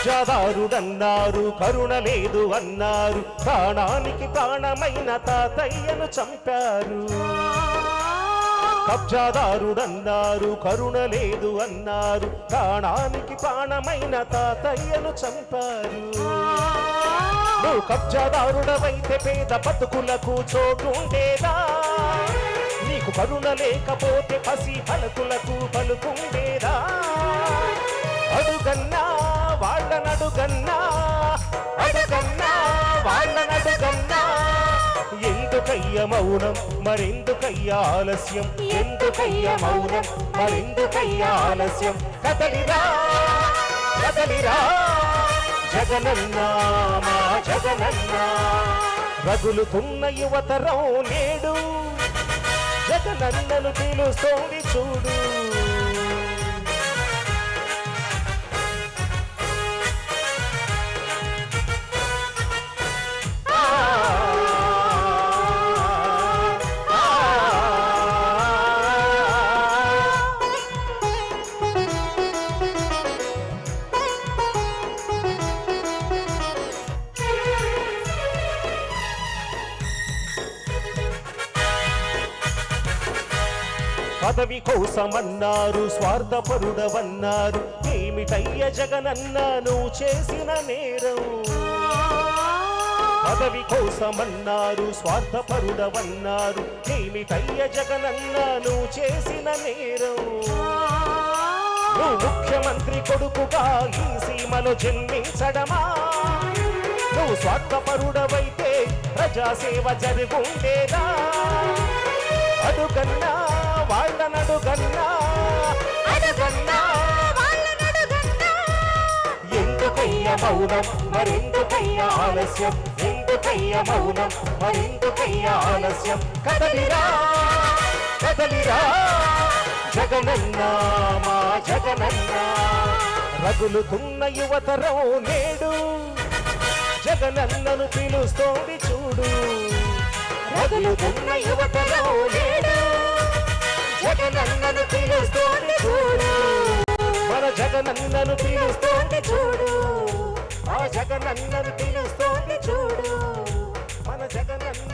కబ్జాదారుడన్నారు కరుణ లేదు అన్నారు, ప్రాణానికి ప్రాణమైన తాతయ్యను చంపారు. కబ్జాదారుడన్నారు కరుణ లేదు అన్నారు, ప్రాణానికి ప్రాణమైన తాతయ్యను చంపారు. నువ్వు కబ్జాదారుడవైతే పేద బతుకులకు చోటుండేదా? నీకు కరుణ లేకపోతే పసి పలుకులకు పలుకుండేదా? అడుగన్నా వాళ్ళనడుగన్నా, అడుగన్నా వాళ్ళనడుగన్నా, ఎందుకయ్య మౌనం మరెందుకయ్య ఆలస్యం, ఎందుకయ్య మౌనం మరెందుకయ్య ఆలస్యం? కదలిరా కదలిరా జగనన్న మా జగనన్న, రగులుతున్న యువతరం నేడు జగనన్నను పిలుస్తోంది చూడు. పదవి కోసమన్నారు స్వార్థపరుడవన్నారు, ఏమిటయ్య జగనన్న నువ్వు చేసిన నేరం? పదవి కోసమన్నారు స్వార్థపరుడవన్నారు, ఏమిటయ్య జగనన్న నువ్వు చేసిన నేరం? నువ్వు ముఖ్యమంత్రి కొడుకుగా ఈ సీమలో జన్మించడమా? నువ్వు స్వార్థపరుడవైతే ప్రజాసేవ జరుగుండేదా? అడుగన్నా వాళ్ళనడుగన్నా, అడుగన్నా వాళ్ళనడుగన్నా, ఎందుకయ్య మౌనం మరెందుకయ్య ఆలస్యం, ఎందుకయ్య మౌనం మరెందుకయ్య ఆలస్యం? కదలిరా కదలిరా జగనన్న మా జగనన్న, రగులుతున్న యువతరం నేడు జగనన్నను పిలుస్తోంది చూడు. రగులుతున్న యువతరం నేడు జగనన్నను పిలుస్తోంది చూడు. మన జగనన్నను పిలుస్తోంది చూడు, ఆ జగనన్నను పిలుస్తోంది చూడు, మన జగనన్న